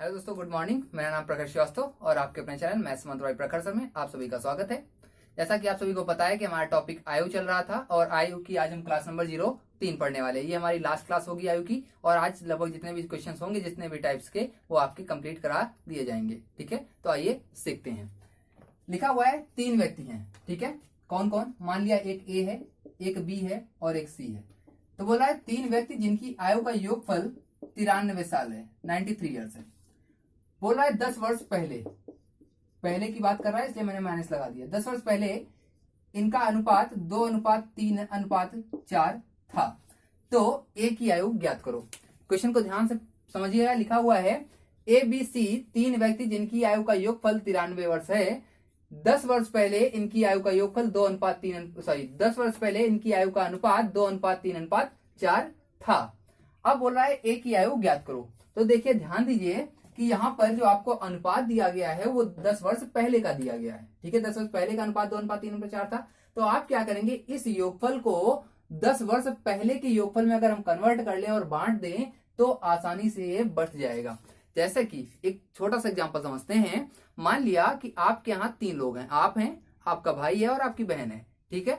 Hello दोस्तों, good morning. मेरा नाम प्रखर श्रीवास्तव और आपके अपने चैनल मैथ्स मंत्र बाय प्रखर सर में आप सभी का स्वागत है। जैसा कि आप सभी को पता है कि हमारा टॉपिक आयु चल रहा था और आयु की आज हम क्लास नंबर 03 पढ़ने वाले हैं। ये हमारी लास्ट क्लास होगी आयु की और आज लगभग जितने भी क्वेश्चन होंगे, जितने भी टाइप्स के, वो आपके कंप्लीट करा दिए जाएंगे। ठीक है, तो आइए सीखते हैं। लिखा हुआ है 3 व्यक्ति हैं। ठीक है, कौन कौन? मान लिया एक ए है, एक बी है और एक सी है। तो बोला है 3 व्यक्ति जिनकी आयु का योगफल 93 साल है, 93 ईयर्स है। बोल रहा है 10 वर्ष पहले की बात कर रहा है, इसलिए मैंने माइनस लगा दिया। 10 वर्ष पहले इनका अनुपात 2:3:4 था। तो ए की आयु ज्ञात करो। क्वेश्चन को ध्यान से समझिएगा। लिखा हुआ है ए बी सी 3 व्यक्ति जिनकी आयु का योगफल 93 वर्ष है। 10 वर्ष पहले इनकी आयु का योगफल 10 वर्ष पहले इनकी आयु का अनुपात 2:3:4 था। अब बोल रहा है ए की आयु ज्ञात करो। तो देखिए, ध्यान दीजिए कि यहाँ पर जो आपको अनुपात दिया गया है वो 10 वर्ष पहले का दिया गया है। ठीक है, 10 वर्ष पहले का अनुपात 2:3:4 था। तो आप क्या करेंगे, इस योगफल को 10 वर्ष पहले के योगफल में अगर हम कन्वर्ट कर लें और बांट दें तो आसानी से ये बढ़ जाएगा। जैसे कि एक छोटा सा एग्जांपल समझते हैं। मान लिया कि आपके यहाँ 3 लोग हैं, आप हैं, आपका भाई है और आपकी बहन है। ठीक है,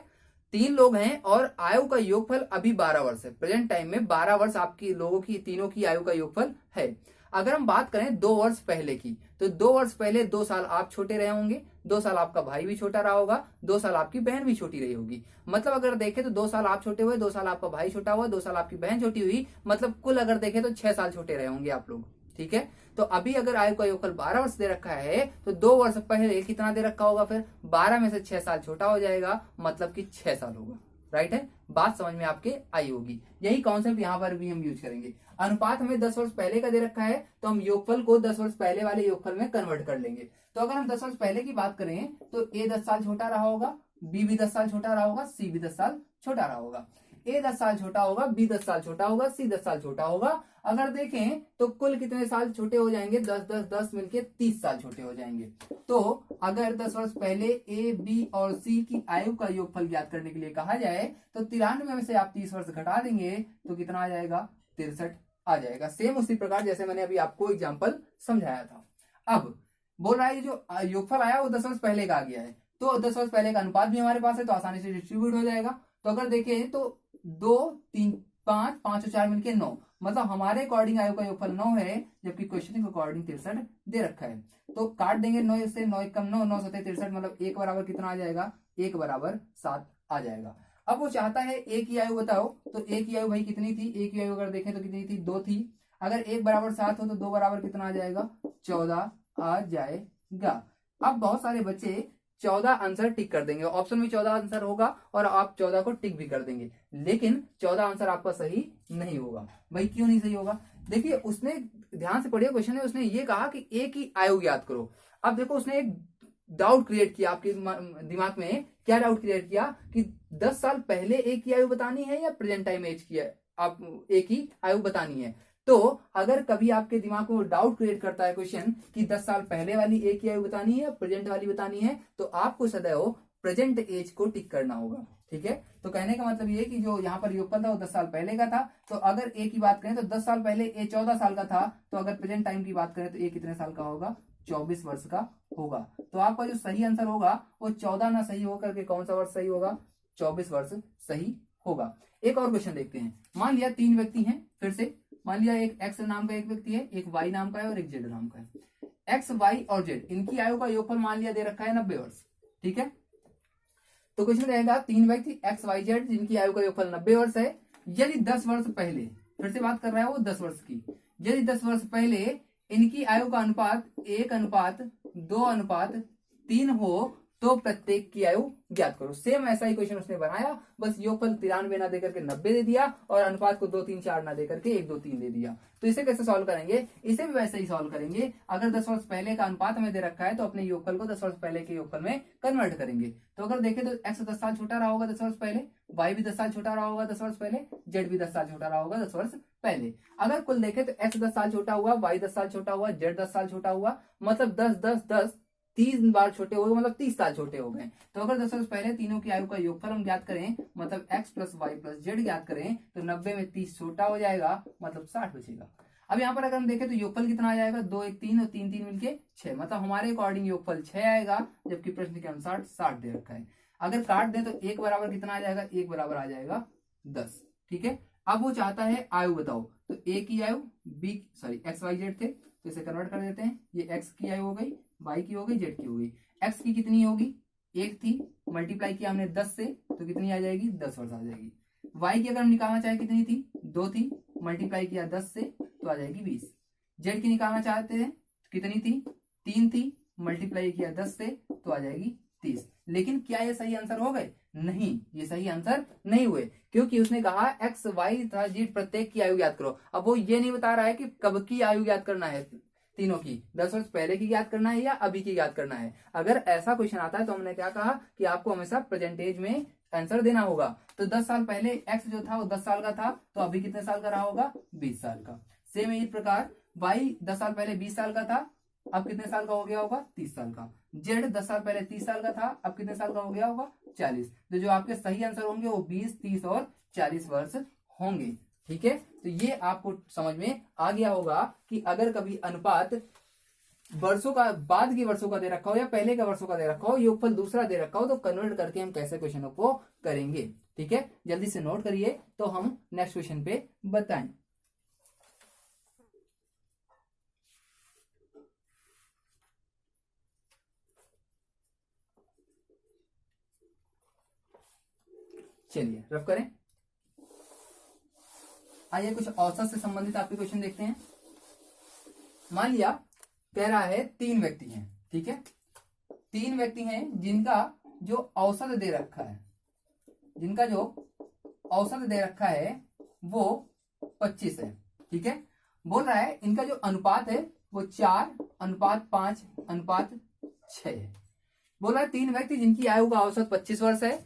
3 लोग हैं और आयु का योगफल अभी 12 वर्ष है। प्रेजेंट टाइम में 12 वर्ष आपकी लोगों की, तीनों की आयु का योगफल है। अगर हम बात करें 2 वर्ष पहले की, तो 2 वर्ष पहले 2 साल आप छोटे रहे होंगे, 2 साल आपका भाई भी छोटा रहा होगा, 2 साल आपकी बहन भी छोटी रही होगी। मतलब अगर देखें तो 2 साल आप छोटे हुए, 2 साल आपका भाई छोटा हुआ, 2 साल आपकी बहन छोटी हुई। मतलब कुल अगर देखें तो 6 साल छोटे रहे होंगे आप लोग। ठीक है, तो अभी अगर आयु का योगफल 12 वर्ष दे रखा है तो 2 वर्ष पहले कितना दे रखा होगा? फिर 12 में से 6 साल छोटा हो जाएगा, मतलब कि 6 साल होगा। राइट है, बात समझ में आपके आई होगी। यही कॉन्सेप्ट यहाँ पर भी हम यूज करेंगे। अनुपात हमें 10 वर्ष पहले का दे रखा है तो हम योगफल को 10 वर्ष पहले वाले योगफल में कन्वर्ट कर लेंगे। तो अगर हम 10 वर्ष पहले की बात करें तो ए 10 साल छोटा रहा होगा, बी भी 10 साल छोटा रहा होगा, सी भी 10 साल छोटा रहा होगा। ए 10 साल छोटा होगा, बी 10 साल छोटा होगा, सी 10 साल छोटा होगा। अगर देखें तो कुल कितने साल छोटे हो जाएंगे? 10 10 10 मिलके 30 साल छोटे हो जाएंगे। तो अगर 10 वर्ष पहले ए बी और सी की आयु का योगफल ज्ञात करने के लिए कहा जाए तो 93 में से आप 30 वर्ष घटा देंगे तो कितना आ जाएगा? 63 आ जाएगा। सेम उसी प्रकार जैसे मैंने अभी आपको एग्जाम्पल समझाया था। अब बोल रहा है जो योगफल आया वो 10 वर्ष पहले का आ गया है, तो 10 वर्ष पहले का अनुपात भी हमारे पास है तो आसानी से डिस्ट्रीब्यूट हो जाएगा। तो अगर देखें तो 2 3 5 5 और 4 मिलके 9, मतलब हमारे अकॉर्डिंग आयु का योगफल 9 है, जबकि क्वेश्चन के अकॉर्डिंग 63 दे रखा है। तो काट देंगे 9 से, 9 कम 9, 9 7 63, मतलब 1 बराबर कितना आ जाएगा? 1 बराबर 7 आ जाएगा। अब वो चाहता है ए की आयु बताओ, तो ए की आयु भाई कितनी थी? ए की आयु अगर देखें तो कितनी थी? 2 थी। अगर 1 बराबर 7 हो तो 2 बराबर कितना आ जाएगा? 14 आ जाएगा। अब बहुत सारे बच्चे 14 आंसर टिक कर देंगे, ऑप्शन में 14 आंसर होगा और आप 14 को टिक भी कर देंगे, लेकिन 14 आंसर आपका सही नहीं होगा। भाई क्यों नहीं सही होगा? देखिए, उसने, ध्यान से पढ़िए क्वेश्चन में, उसने ये कहा कि ए की आयु ज्ञात करो। अब देखो, उसने एक डाउट क्रिएट किया आपके दिमाग में। क्या डाउट क्रिएट किया कि 10 साल पहले ए की आयु बतानी है या प्रेजेंट टाइम एज की आप ए की आयु बतानी है। तो अगर कभी आपके दिमाग में डाउट क्रिएट करता है क्वेश्चन कि 10 साल पहले वाली ए की आयु बतानी है या प्रेजेंट वाली बतानी है, तो आपको सदैव प्रेजेंट एज को टिक करना होगा। ठीक है, तो कहने का मतलब ये कि जो यहाँ पर योगफल था वो 10 साल पहले का था। तो अगर ए की बात करें तो 10 साल पहले ए 14 साल का था, तो अगर प्रेजेंट टाइम की बात करें तो ए कितने साल का होगा? 24 वर्ष का होगा। तो आपका जो सही आंसर होगा वो 14 ना सही होकर के कौन सा वर्ष सही होगा? 24 वर्ष सही होगा। एक और क्वेश्चन देखते हैं। मान लिया 3 व्यक्ति हैं, फिर से मान लिया एक एक्स नाम का एक व्यक्ति है, एक वाई नाम का है और एक जेड नाम का है। एक्स वाई और जेड, इनकी आयु का योगफल मान लिया दे रखा है 90 वर्ष। ठीक है, तो क्वेश्चन रहेगा 3 व्यक्ति एक्स वाई जेड जिनकी आयु का योगफल 90 वर्ष है। यदि 10 वर्ष पहले, फिर से बात कर रहा है वो 10 वर्ष की, यदि 10 वर्ष पहले इनकी आयु का अनुपात 1:2:3 हो तो प्रत्येक की आयु ज्ञात करो। सेम ऐसा ही क्वेश्चन उसने बनाया, बस योगफल 93 ना देकर के 90 दे दिया और अनुपात को 2 3 4 ना देकर के 1 2 3 दे दिया। तो इसे कैसे सॉल्व करेंगे? इसे भी वैसे ही सॉल्व करेंगे। अगर 10 वर्ष पहले का अनुपात हमें दे रखा है तो अपने योगफल को 10 वर्ष पहले के योगफल में कन्वर्ट करेंगे। तो अगर देखें तो एक्स 10 साल छोटा रहा होगा 10 वर्ष पहले, वाई भी 10 साल छोटा रहा होगा 10 वर्ष पहले, जेड भी 10 साल छोटा रहा होगा 10 वर्ष पहले। अगर कुल देखें तो एक्स 10 साल छोटा हुआ, वाई 10 साल छोटा हुआ, जेड 10 साल छोटा हुआ, मतलब 10 10 10 3 बार छोटे हो गए, मतलब 30 साल छोटे हो गए। तो अगर 10 वर्ष पहले तीनों की आयु का योगफल हम ज्ञात करें, मतलब x plus Y plus Z ज्ञात करें, तो 90 में 30 छोटा हो जाएगा, मतलब 60 बचेगा। अब यहाँ पर अगर हम देखें तो योगफल कितना आ जाएगा, 2 1 3 और 3 3 मिलके 6, मतलब हमारे अकॉर्डिंग योगफल 6 आएगा, जबकि प्रश्न के अनुसार 60 दे रखा है। अगर काट दें तो 1 बराबर कितना आ जाएगा, 1 बराबर आ जाएगा 10। ठीक है, अब वो चाहता है आयु बताओ, तो ए की आयु, B sorry X Y Z थे तो इसे कन्वर्ट कर देते हैं, ये एक्स की आयु हो गई, वाई की हो गई, जेड की हो गई। एक्स की कितनी होगी, 1 थी, मल्टीप्लाई किया हमने 10 से तो कितनी आ जाएगी, 10 वर्ष आ जाएगी। वाई की अगर हम निकालना चाहे कितनी थी, 2 थी, मल्टीप्लाई किया 10 से तो आ जाएगी 20। जेड की निकालना चाहते हैं कितनी थी, 3 थी, मल्टीप्लाई किया 10 से तो आ जाएगी 30। लेकिन क्या ये सही आंसर हो गए, नहीं, ये सही आंसर नहीं हुए, क्योंकि उसने कहा एक्स वाई तथा जेड प्रत्येक की आयु याद करो। अब वो ये नहीं बता रहा है कि कब की आयु याद करना है, तीनों की, 10 वर्ष पहले की याद करना है या अभी की याद करना है। अगर ऐसा क्वेश्चन आता है तो हमने क्या कहा कि आपको हमेशा प्रेजेंटेज में आंसर देना होगा। तो 10 साल पहले एक्स जो था वो 10 साल का था, तो अभी कितने साल का रहा होगा, 20 साल का। सेम इसी प्रकार वाई 10 साल पहले 20 साल का था, अब कितने साल का हो गया होगा, 30 साल का। जेड 10 साल पहले 30 साल का था, अब कितने साल का हो गया होगा, 40। तो जो आपके सही आंसर होंगे वो 20, 30 और 40 वर्ष होंगे। ठीक है, तो ये आपको समझ में आ गया होगा कि अगर कभी अनुपात वर्षों का, बाद के वर्षों का दे रखा हो या पहले का वर्षों का दे रखा हो, योगफल दूसरा दे रखा हो, तो कन्वर्ट करके हम कैसे क्वेश्चनों को करेंगे। ठीक है, जल्दी से नोट करिए तो हम नेक्स्ट क्वेश्चन पे बताएं। चलिए रफ करें। आइए कुछ औसत से संबंधित आपके क्वेश्चन देखते हैं। मान लिया कह रहा है 3 व्यक्ति हैं, ठीक है, 3 व्यक्ति हैं जिनका जो औसत दे रखा है, जिनका जो औसत दे रखा है वो 25 है। ठीक है, बोल रहा है इनका जो अनुपात है वो 4:5:6 है। बोल रहा है 3 व्यक्ति जिनकी आयु का औसत 25 वर्ष है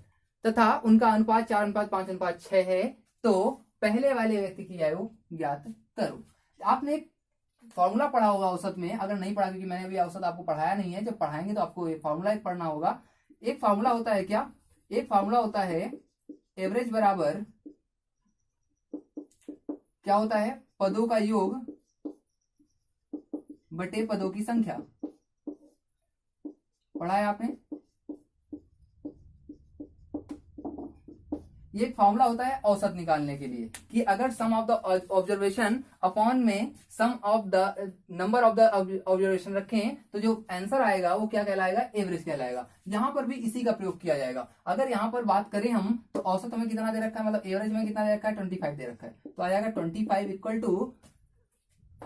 तथा उनका अनुपात 4:5:6 है, तो पहले वाले व्यक्ति की आयु ज्ञात करो। आपने एक फॉर्मूला पढ़ा होगा औसत में, अगर नहीं पढ़ा, क्योंकि मैंने अभी औसत आपको पढ़ाया नहीं है, जब पढ़ाएंगे तो आपको फॉर्मूला पढ़ना होगा। एक फॉर्मूला होता है क्या, एक फॉर्मूला होता है एवरेज बराबर क्या होता है, पदों का योग बटे पदों की संख्या। पढ़ा है आपने, ये एक फॉर्मूला होता है औसत निकालने के लिए कि अगर sum of the observation upon में sum of the number of the observation रखें तो जो आंसर आएगा वो क्या कहलाएगा, एवरेज कहलाएगा। यहां पर भी इसी का प्रयोग किया जाएगा। अगर यहां पर बात करें हम तो औसत हमें कितना दे रखा है, मतलब एवरेज में कितना दे रखा है, 25 दे रखा है, तो आ जाएगा 25 इक्वल टू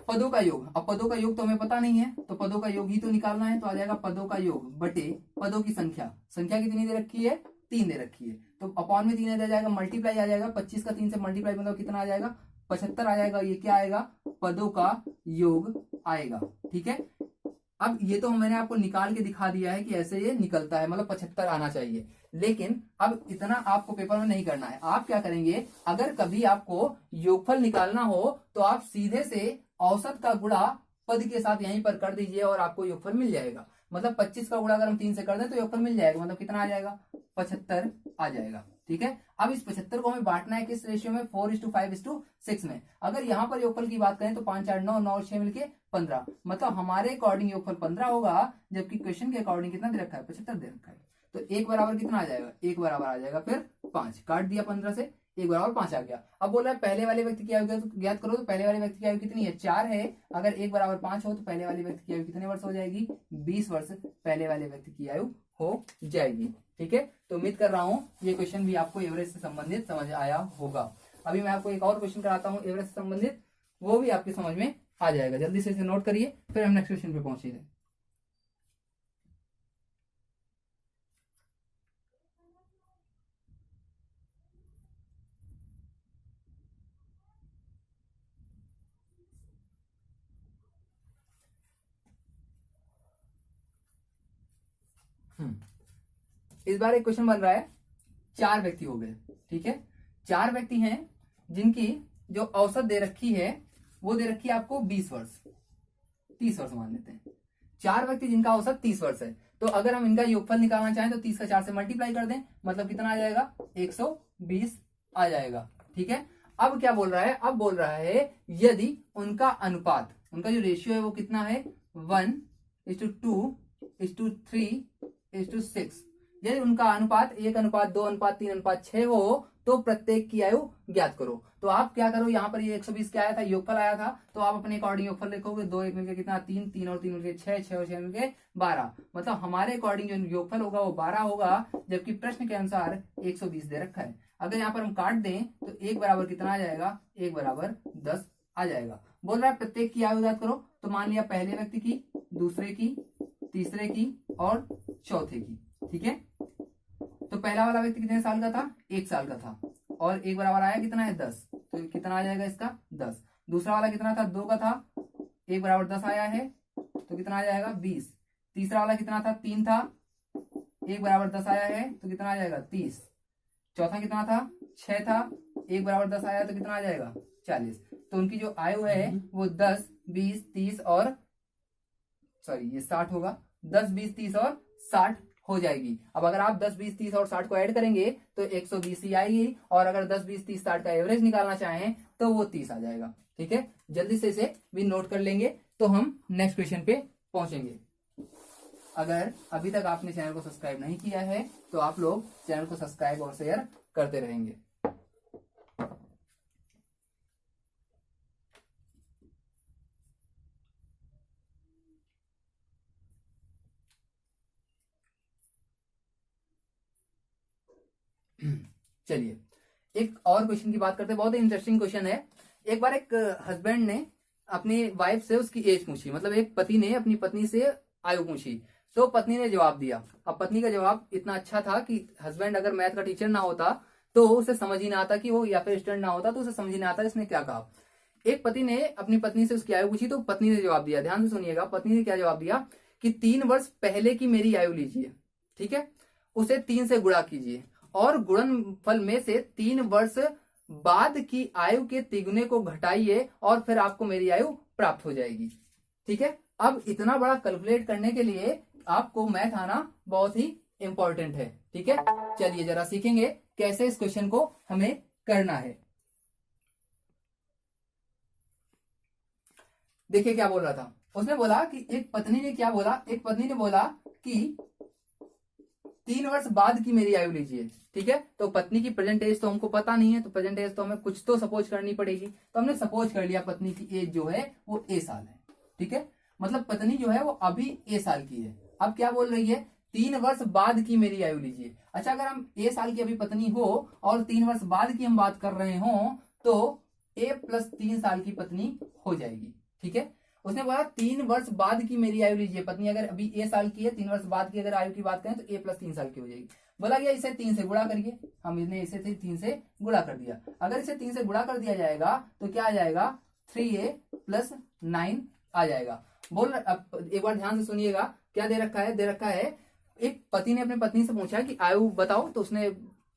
पदों का योग। अब पदों का योग तो हमें पता नहीं है, तो पदों का योग ही तो निकालना है, तो आ जाएगा पदों का योग बटे पदों की संख्या। संख्या कितनी दे रखी है, 3 दे रखी है, तो अपॉन में 3 आ जाएगा, मल्टीप्लाई आ जाएगा, 25 का 3 से मल्टीप्लाई मतलब कितना आ जाएगा, 75 आ जाएगा। ये क्या आएगा, पदों का योग आएगा। ठीक है, अब ये तो मैंने आपको निकाल के दिखा दिया है कि ऐसे ये निकलता है, मतलब 75 आना चाहिए। लेकिन अब इतना आपको पेपर में नहीं करना है। आप क्या करेंगे, अगर कभी आपको योगफल निकालना हो तो आप सीधे से औसत का गुणा पद के साथ यहीं पर कर दीजिए और आपको योगफल मिल जाएगा। मतलब 25 का गुणा अगर हम 3 से कर दें तो योगफल मिल जाएगा, मतलब कितना आ जाएगा, 75 आ जाएगा। ठीक है, अब इस 75 को हमें बांटना है किस रेशियो में, 4:5:6 में। अगर यहाँ पर योगफल की बात करें तो 5 4 9 9 और 6 मिलके 15, मतलब हमारे अकॉर्डिंग योगफल 15 होगा, जबकि क्वेश्चन के अकॉर्डिंग कितना दे रखा है, 75 दे रखा है। तो 1 बराबर कितना आ जाएगा, 1 बराबर आ जाएगा फिर 5, काट दिया 15 से, 1 बराबर 5 आ गया। अब बोल रहा है पहले वाले व्यक्ति की आयु ज्ञात करो, तो पहले वाले व्यक्ति की आयु कितनी है, 4 है। अगर 1 बराबर 5 हो तो पहले वाले व्यक्ति की आयु कितने वर्ष हो जाएगी, 20 वर्ष पहले वाले व्यक्ति की आयु हो जाएगी। ठीक है, तो उम्मीद कर रहा हूं ये क्वेश्चन भी आपको एवरेज से संबंधित समझ आया होगा। अभी मैं आपको एक और क्वेश्चन कराता हूं एवरेज से संबंधित, वो भी आपकी समझ में आ जाएगा। जल्दी से इसे नोट करिए, फिर हम नेक्स्ट क्वेश्चन पे पहुंचेंगे। इस बार एक क्वेश्चन बन रहा है, 4 व्यक्ति हो गए। ठीक है, 4 व्यक्ति हैं जिनकी जो औसत दे रखी है वो दे रखी है आपको 20 वर्ष, 30 वर्ष मान लेते हैं। 4 व्यक्ति जिनका औसत 30 वर्ष है, तो अगर हम इनका योगफल निकालना चाहें तो 30 का 4 से मल्टीप्लाई कर दें, मतलब कितना आ जाएगा, 120 आ जाएगा। ठीक है, अब क्या बोल रहा है, अब बोल रहा है यदि उनका अनुपात, उनका जो रेशियो है वो कितना है 1:2:3:6, यदि उनका अनुपात 1:2:3:6 हो तो प्रत्येक की आयु ज्ञात करो। तो आप क्या करो, यहाँ पर ये 120 क्या आया था, योगफल आया था, तो आप अपने अकॉर्डिंग योगफल लिखोगे, 2 1 मिलकर कितना 3, 3 और 3 मिलकर 6, 6 और 6 मिलकर 12, मतलब हमारे अकॉर्डिंग जो योगफल होगा वो 12 होगा, जबकि प्रश्न के अनुसार 120 दे रखा है। अगर यहाँ पर हम काट दें तो 1 बराबर कितना आ जाएगा, 1 बराबर 10 आ जाएगा। बोल रहा है प्रत्येक की आयु ज्ञात करो, तो मान लिया पहले व्यक्ति की, दूसरे की, तीसरे की और चौथे की, ठीक है। तो पहला वाला व्यक्ति कितने साल का था, 1 साल का था, और 1 बराबर आया कितना है 10, तो कितना आ जाएगा इसका 10। दूसरा वाला कितना था, 2 का था, 1 बराबर 10 आया है, तो कितना आ जाएगा 20। तीसरा वाला कितना था, 3 था, 1 बराबर 10 आया है, तो कितना आ जाएगा 30। चौथा कितना था, 6 था, 1 बराबर 10 आया तो कितना आ जाएगा 40। तो उनकी जो आयु है वो 10, 20, 30 और सॉरी ये 60 होगा, 10, 20, 30 और 60 हो जाएगी। अब अगर आप 10, 20, 30 और 60 को ऐड करेंगे तो 120 ही आएगी, और अगर 10, 20, 30, 60 का एवरेज निकालना चाहें तो वो 30 आ जाएगा। ठीक है, जल्दी से इसे भी नोट कर लेंगे तो हम नेक्स्ट क्वेश्चन पे पहुंचेंगे। अगर अभी तक आपने चैनल को सब्सक्राइब नहीं किया है तो आप लोग चैनल को सब्सक्राइब और शेयर करते रहेंगे। चलिए एक और क्वेश्चन की बात करते हैं, बहुत ही इंटरेस्टिंग क्वेश्चन है। एक बार एक हस्बैंड ने अपनी वाइफ से उसकी एज पूछी, मतलब एक पति ने अपनी पत्नी से आयु पूछी, तो पत्नी ने जवाब दिया। अब पत्नी का जवाब इतना अच्छा था कि हस्बैंड अगर मैथ का टीचर ना होता तो उसे समझ ही ना आता कि वो, या फिर स्टूडेंट ना होता तो उसे समझ ही ना आता इसने क्या कहा। एक पति ने अपनी पत्नी से उसकी आयु पूछी तो पत्नी ने जवाब दिया, ध्यान से सुनिएगा, पत्नी ने क्या जवाब दिया कि 3 वर्ष पहले की मेरी आयु लीजिए, ठीक है, उसे 3 से गुणा कीजिए और गुणनफल में से 3 वर्ष बाद की आयु के तिगुने को घटाइए और फिर आपको मेरी आयु प्राप्त हो जाएगी। ठीक है, अब इतना बड़ा कैलकुलेट करने के लिए आपको मैथ आना बहुत ही इंपॉर्टेंट है। ठीक है, चलिए जरा सीखेंगे कैसे इस क्वेश्चन को हमें करना है। देखिए क्या बोल रहा था, उसने बोला कि एक पत्नी ने क्या बोला, एक पत्नी ने बोला कि 3 वर्ष बाद की मेरी आयु लीजिए। ठीक है, तो पत्नी की प्रेजेंट एज तो हमको पता नहीं है, तो प्रेजेंट एज तो हमें कुछ तो सपोज करनी पड़ेगी, तो हमने सपोज कर लिया पत्नी की एज जो है वो ए साल है। ठीक है, मतलब पत्नी जो है वो अभी ए साल की है। अब क्या बोल रही है, 3 वर्ष बाद की मेरी आयु लीजिए। अच्छा, अगर हम ए साल की अभी पत्नी हो और 3 वर्ष बाद की हम बात कर रहे हो तो ए प्लस 3 साल की पत्नी हो जाएगी। ठीक है, उसने बोला 3 वर्ष बाद की मेरी आयु लीजिए। पत्नी अगर अभी ए साल की है, 3 वर्ष बाद की अगर आयु की बात करें तो ए प्लस 3 साल की हो जाएगी। बोला गया इसे 3 से गुणा करिए, हमने इसे 3 से गुणा कर दिया। अगर इसे 3 से गुणा कर दिया जाएगा तो क्या आ जाएगा, 3a प्लस 9 आ जाएगा। बोल अब एक बार ध्यान से सुनिएगा, क्या दे रखा है, दे रखा है एक पति ने अपनी पत्नी से पूछा कि आयु बताओ, तो उसने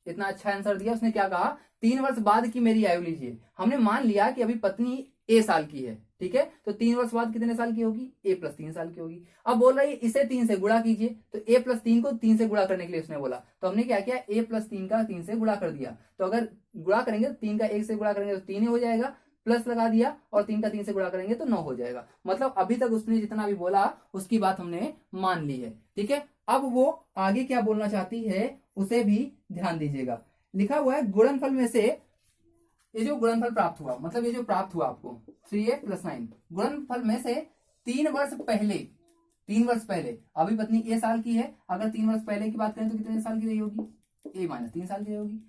इतना अच्छा आंसर दिया। उसने क्या कहा, 3 वर्ष बाद की मेरी आयु लीजिए। हमने मान लिया कि अभी पत्नी ए साल की है, ठीक है, तो 3 वर्ष बाद कितने साल की होगी, ए प्लस 3 साल की होगी। अब बोल रहा है इसे 3 से गुणा कीजिए, तो ए प्लस 3 को 3 से गुणा करने के लिए उसने बोला, तो हमने क्या किया, ए प्लस 3 का 3 से गुणा कर दिया। तो अगर गुणा करेंगे तो 3 का 1 से गुणा करेंगे तो 3 ही हो जाएगा, प्लस लगा दिया, और 3 का 3 से गुणा करेंगे तो 9 हो जाएगा। मतलब अभी तक उसने जितना भी बोला उसकी बात हमने मान ली है। ठीक है, अब वो आगे क्या बोलना चाहती है उसे भी ध्यान दीजिएगा। लिखा हुआ है गुणनफल में से, ये जो गुणनफल प्राप्त हुआ, मतलब ये जो प्राप्त हुआ आपको 3a प्लस 9, गुणनफल में से 3 वर्ष पहले, 3 वर्ष पहले, अभी पत्नी ए साल की है, अगर 3 वर्ष पहले की बात करें तो कितने साल की रही होगी, ए माइनस 3 साल की रही होगी।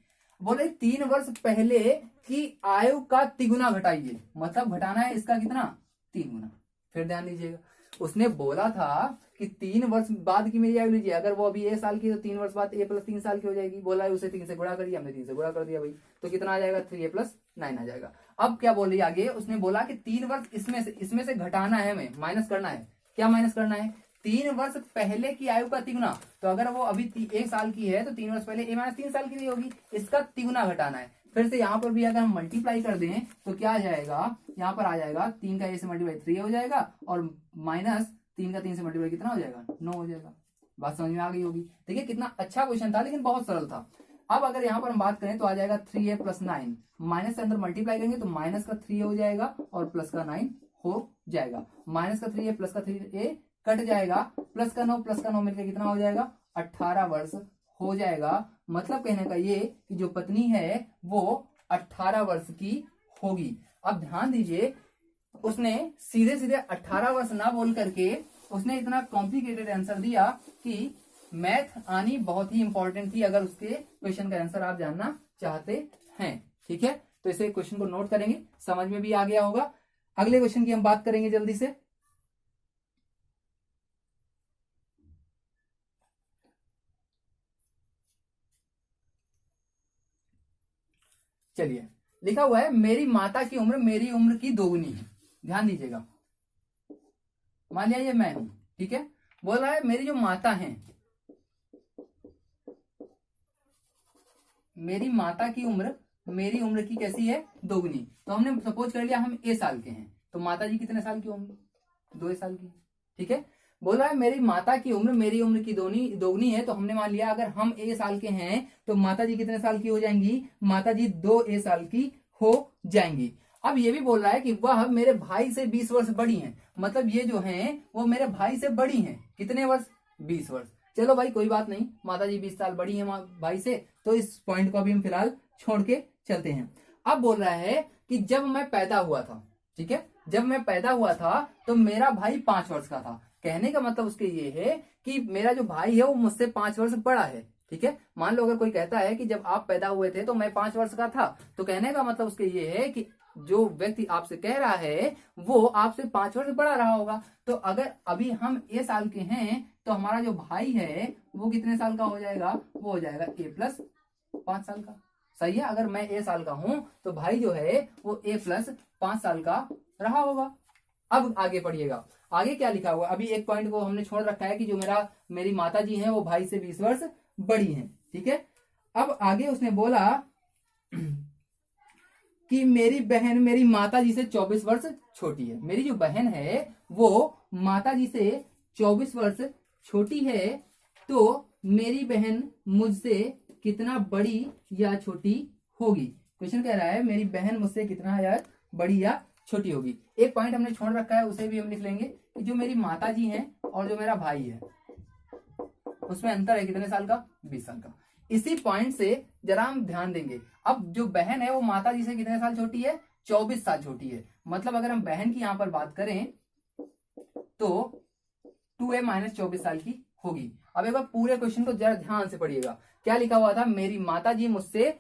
बोले 3 वर्ष पहले की आयु का तिगुना घटाइए, मतलब घटाना है इसका कितना, 3 गुना। फिर ध्यान दीजिएगा, उसने बोला था कि 3 वर्ष बाद की मेरी आयु लीजिए। अगर वो अभी ए साल की तो 3 वर्ष बाद ए प्लस 3 साल की हो जाएगी। बोला है उसे 3 से गुणा करिए, हमने 3 से गुणा कर दिया भाई, तो कितना आ जाएगा, 3a प्लस 9 आ जाएगा। अब क्या बोल रही है आगे, उसने बोला कि 3 वर्ष इसमें से घटाना है, हमें माइनस करना है। क्या माइनस करना है, 3 वर्ष पहले की आयु का तिगुना। तो अगर वो अभी 1 साल की है तो 3 वर्ष पहले ए माइनस 3 साल की रही होगी, इसका तिगुना घटाना है। फिर से यहाँ पर भी अगर हम मल्टीप्लाई कर दें तो क्या आ जाएगा, यहाँ पर आ जाएगा 3 का ए से मल्टीप्लाई 3 हो जाएगा, और माइनस 3 का 3 से मल्टीप्लाई कितना हो जाएगा, 9 हो जाएगा। बात समझ में आ गई होगी। देखिए कितना अच्छा क्वेश्चन था, लेकिन बहुत सरल था। अब अगर यहाँ पर हम बात करें तो आ जाएगा 3a + 9, माइनस के अंदर मल्टीप्लाई करेंगे तो माइनस का 3a हो जाएगा और प्लस का 9 हो जाएगा। माइनस का 3a प्लस का 3a कट जाएगा, प्लस का 9 मिलकर कितना हो जाएगा 18 वर्ष हो जाएगा। मतलब कहने का ये कि जो पत्नी है वो 18 वर्ष की होगी। अब ध्यान दीजिए, उसने सीधे सीधे 18 वर्ष ना बोल करके उसने इतना कॉम्प्लिकेटेड आंसर दिया कि मैथ आनी बहुत ही इंपॉर्टेंट थी अगर उसके क्वेश्चन का आंसर आप जानना चाहते हैं। ठीक है, तो इसे क्वेश्चन को नोट करेंगे, समझ में भी आ गया होगा। अगले क्वेश्चन की हम बात करेंगे जल्दी से। चलिए, लिखा हुआ है मेरी माता की उम्र मेरी उम्र की दोगुनी है। ध्यान दीजिएगा, मान लिया ये मैं हूं, ठीक है। बोल रहा है मेरी जो माता है, मेरी माता की उम्र मेरी उम्र की कैसी है दोगुनी। तो हमने सपोज कर लिया हम ए साल के हैं, तो माता जी कितने साल की होंगी 2 साल की। ठीक है, बोल रहा है मेरी माता की उम्र मेरी उम्र की दोगुनी है, तो हमने मान लिया अगर हम ए साल के हैं तो माता जी कितने साल की हो जाएंगी, माता जी 2 साल की हो जाएंगी। अब ये भी बोल रहा है कि वह मेरे भाई से 20 वर्ष बड़ी हैं, मतलब ये जो हैं वो मेरे भाई से बड़ी हैं, कितने वर्ष 20 वर्ष। चलो भाई कोई बात नहीं, माता जी 20 साल बड़ी हैं भाई से, तो इस पॉइंट को अभी हम फिलहाल छोड़ के चलते हैं। अब बोल रहा है कि जब मैं पैदा हुआ था, ठीक है, जब मैं पैदा हुआ था तो मेरा भाई 5 वर्ष का था। कहने का मतलब उसके ये है कि मेरा जो भाई है वो मुझसे 5 वर्ष बड़ा है। ठीक है, मान लो अगर कोई कहता है कि जब आप पैदा हुए थे तो मैं 5 वर्ष का था, तो कहने का मतलब उसके ये है कि जो व्यक्ति आपसे कह रहा है वो आपसे 5 वर्ष बड़ा रहा होगा। तो अगर अभी हम ए साल के हैं तो हमारा जो भाई है वो कितने साल का हो जाएगा, वो हो जाएगा ए प्लस 5 साल का। सही है, अगर मैं ए साल का हूं तो भाई जो है वो ए प्लस 5 साल का रहा होगा। अब आगे पढ़िएगा, आगे क्या लिखा हुआ। अभी एक पॉइंट को हमने छोड़ रखा है कि जो मेरी माता जी हैं वो भाई से 20 वर्ष बड़ी हैं। ठीक है, अब आगे उसने बोला कि मेरी बहन मेरी माता जी से 24 वर्ष छोटी है। मेरी जो बहन है वो माता जी से 24 वर्ष छोटी है, तो मेरी बहन मुझसे कितना बड़ी या छोटी होगी। क्वेश्चन कह रहा है मेरी बहन मुझसे कितना या बड़ी या छोटी होगी। एक पॉइंट हमने छोड़ रखा है, उसे भी हम लिख लेंगे कि जो मेरी माता जी हैं और जो मेरा भाई है उसमें अंतर है कितने साल का, 20 साल का। इसी पॉइंट से जरा हम ध्यान देंगे। अब जो बहन है वो माता जी से कितने साल छोटी है, 24 साल छोटी है। मतलब अगर हम बहन की यहां पर बात करें तो 2a - 24 साल की होगी। अब एक बार पूरे क्वेश्चन को जरा ध्यान से पढ़िएगा। क्या लिखा हुआ था, मेरी माता जी मुझसे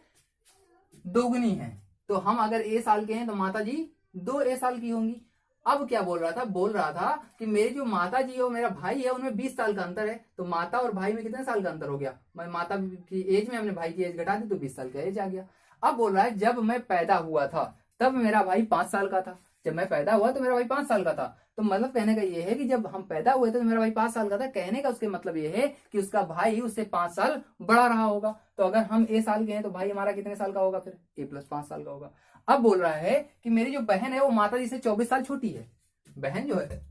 दोगुनी है, तो हम अगर ए साल के हैं तो माता जी 2 साल की होंगी। अब क्या बोल रहा था, बोल रहा था कि मेरी जो माता जी है और मेरा भाई है उनमें 20 साल का अंतर है, तो माता और भाई में कितने साल का अंतर हो गया। मैं माता की एज में हमने भाई की एज घटा दी तो 20 साल का एज आ गया। अब बोल रहा है जब मैं पैदा हुआ था तब मेरा भाई 5 साल का था, जब मैं पैदा हुआ तो मेरा भाई 5 साल का था। तो मतलब कहने का ये है कि जब हम पैदा हुए थे तो मेरा भाई 5 साल का था। कहने का उसके मतलब ये है कि उसका भाई उससे 5 साल बड़ा रहा होगा। तो अगर हम ए साल के हैं तो भाई हमारा कितने साल का होगा, फिर ए प्लस 5 साल का होगा। अब बोल रहा है कि मेरी जो बहन है वो माता जी से 24 साल छोटी है। बहन जो है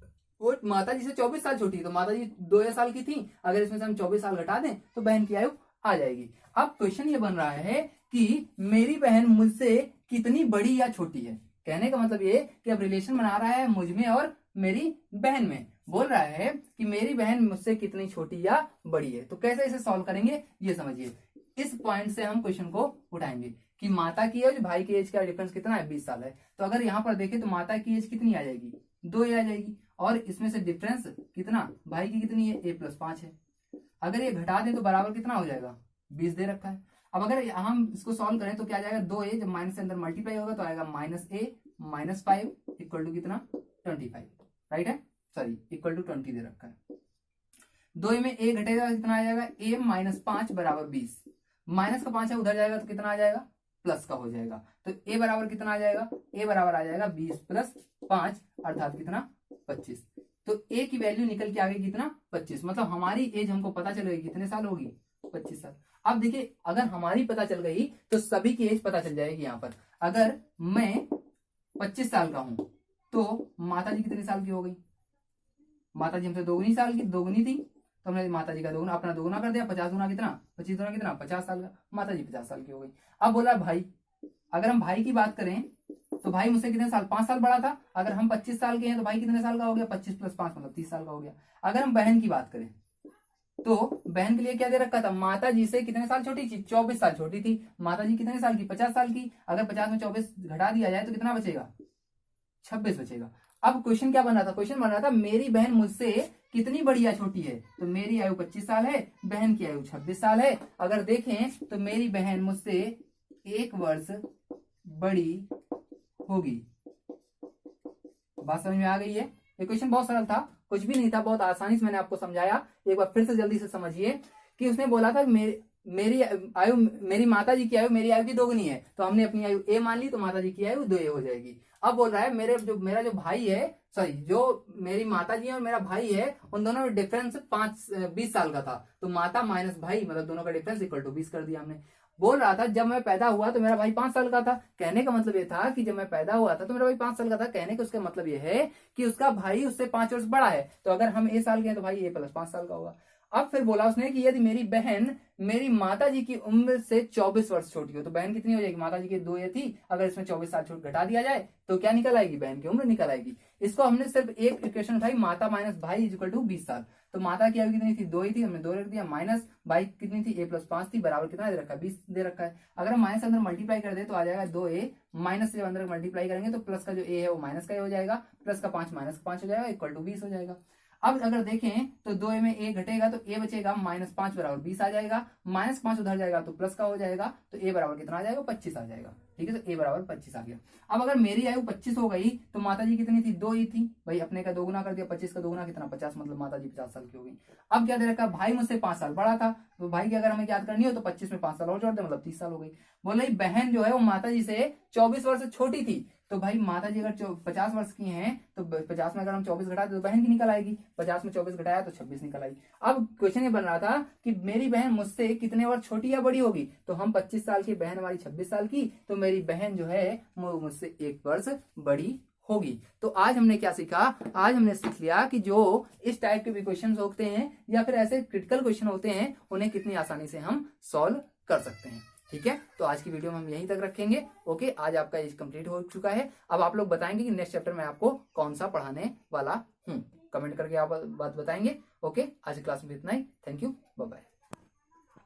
वो माता जी से 24 साल छोटी है, तो माता जी 2 साल की थी, अगर इसमें से हम 24 साल घटा दें तो बहन की आयु आ जाएगी। अब क्वेश्चन ये बन रहा है कि मेरी बहन मुझसे कितनी बड़ी या छोटी है। कहने का मतलब ये कि अब रिलेशन बना रहा है मुझ में और मेरी बहन में। बोल रहा है कि मेरी बहन मुझसे कितनी छोटी या बड़ी है। तो कैसे इसे सॉल्व करेंगे ये समझिए। इस पॉइंट से हम क्वेश्चन को उठाएंगे कि माता की एज भाई की एज का डिफरेंस कितना है, 20 साल है। तो अगर यहाँ पर देखें तो माता की एज कितनी आ जाएगी, 2 आ जाएगी, और इसमें से डिफरेंस कितना, भाई की कितनी है, a + 5 है। अगर ये घटा दें तो बराबर कितना हो जाएगा, 20 दे रखा है। अब अगर हम इसको सॉल्व करें तो क्या जाएगा, 2a जब माइनस के अंदर मल्टीप्लाई होगा तो आएगा -a - 5 इक्वल टू कितना, 25। राइट है, सॉरी इक्वल टू 20 दे रखा है। 2a में a घटेगा कितना आ जाएगा, a - 5 बराबर 20। माइनस का 5 है उधर जाएगा तो कितना आ जाएगा, प्लस का हो जाएगा। तो a बराबर कितना आ जाएगा, a बराबर आ जाएगा 20 + 5 अर्थात कितना, 25। तो a की वैल्यू निकल के आ गई कितना, 25। मतलब हमारी एज हमको पता चल गई कितने साल होगी, 25 साल। अब देखिए अगर हमारी पता चल गई तो सभी की एज पता चल जाएगी। यहाँ पर अगर मैं 25 साल का हूं तो माता जी कितने साल की हो गई, माता जी हमसे दोगुनी साल की, दोगुनी थी, तो हमने माता जी का दोगुना अपना दोगुना कर दिया, 50 गुना कितना, 25 गुना कितना, 50 साल का, माता जी 50 साल की हो गई। अब बोला भाई, अगर हम भाई की बात करें तो भाई मुझसे कितने साल, 5 साल बड़ा था। अगर हम 25 साल के हैं तो भाई कितने साल का हो गया, 25 + 5 मतलब 30 साल का हो गया। अगर हम बहन की बात करें तो बहन के लिए क्या दे रखा था, माता जी से कितने साल छोटी थी, 24 साल छोटी थी। माता जी कितने साल की, 50 साल की। अगर 50 में 24 घटा दिया जाए तो कितना बचेगा, 26 बचेगा। अब क्वेश्चन क्या बन रहा था, क्वेश्चन बन रहा था मेरी बहन मुझसे कितनी बड़ी या छोटी है। तो मेरी आयु 25 साल है, बहन की आयु 26 साल है। अगर देखें तो मेरी बहन मुझसे 1 वर्ष बड़ी होगी। बात समझ में आ गई है। ये क्वेश्चन बहुत सरल था, कुछ भी नहीं था, बहुत आसानी से मैंने आपको समझाया। एक बार फिर से जल्दी से समझिए कि उसने बोला था मेरी आयु, मेरी माता जी की आयु मेरी आयु की दोगुनी है, तो हमने अपनी आयु a मान ली, तो माता जी की आयु 2a हो जाएगी। अब बोल रहा है मेरा जो भाई है, सॉरी जो मेरी माता जी है और मेरा भाई है, उन दोनों में डिफरेंस 20 साल का था। तो माता माइनस भाई मतलब दोनों का डिफरेंस इक्वल टू 20 कर दिया हमने। बोल रहा था जब मैं पैदा हुआ तो मेरा भाई 5 साल का था। कहने का मतलब ये था कि जब मैं पैदा हुआ था तो मेरा भाई 5 साल का था। कहने का उसका मतलब ये है कि उसका भाई उससे 5 वर्ष बड़ा है। तो अगर हम a साल के हैं तो भाई a + 5 साल का होगा। अब फिर बोला उसने कि यदि मेरी बहन मेरी माता जी की उम्र से 24 वर्ष छोटी हो, तो बहन कितनी हो जाएगी, माता जी की 2 थी, अगर इसमें 24 साल छूट घटा दिया जाए तो क्या निकल आएगी, बहन की उम्र निकल आएगी। इसको हमने सिर्फ एक इक्वेशन उठाई, माता माइनस भाई = 20 साल। तो माता की आयु कितनी थी, 2 ही थी, हमने 2 रख दिया, माइनस भाई कितनी थी, a + 5 थी, बराबर कितना दे रखा है, 20 दे रखा है। अगर हम माइनस अंदर मल्टीप्लाई कर दे तो आ जाएगा 2a, माइनस से अंदर मल्टीप्लाई करेंगे तो प्लस का जो a है वो माइनस का हो जाएगा, प्लस का 5 माइनस का 5 हो जाएगा, इक्वल टू 20 हो जाएगा। अब अगर देखें तो 2a में a घटेगा तो a बचेगा, -5 बराबर 20 आ जाएगा, -5 उधर जाएगा तो प्लस का हो जाएगा, तो a बराबर कितना आ जाएगा, 25 आ जाएगा। ठीक है, तो a बराबर 25 आ गया। अब अगर मेरी आयु 25 हो गई तो माता जी कितनी थी, 2 ही थी, भाई अपने का दोगुना कर दिया, 25 का दोगुना कितना, 50, मतलब माता जी 50 साल की हो गई। अब क्या दे रखा, भाई मुझसे 5 साल बड़ा था, तो भाई की अगर हमें याद करनी हो तो 25 में 5 साल और जोड़ दे, मतलब 30 साल हो गई। बोल रही बहन जो है वो माता जी से 24 वर्ष छोटी थी। तो भाई माता जी अगर 50 वर्ष की हैं तो 50 में अगर हम 24 घटाते तो बहन की निकल आएगी, 50 में 24 घटाया तो 26 निकल आएगी। अब क्वेश्चन ये बन रहा था कि मेरी बहन मुझसे कितने वर्ष छोटी या बड़ी होगी, तो हम 25 साल की, बहन हमारी 26 साल की, तो मेरी बहन जो है मुझसे 1 वर्ष बड़ी होगी। तो आज हमने क्या सीखा, आज हमने सीख लिया कि जो इस टाइप के भी क्वेश्चन होते हैं या फिर ऐसे क्रिटिकल क्वेश्चन होते हैं उन्हें कितनी आसानी से हम सॉल्व कर सकते हैं। ठीक है, तो आज की वीडियो में हम यहीं तक रखेंगे। ओके, आज आपका एज कंप्लीट हो चुका है। अब आप लोग बताएंगे कि नेक्स्ट चैप्टर में आपको कौन सा पढ़ाने वाला हूँ, कमेंट करके आप बात बताएंगे। ओके, आज की क्लास में इतना ही। Thank you, bye bye.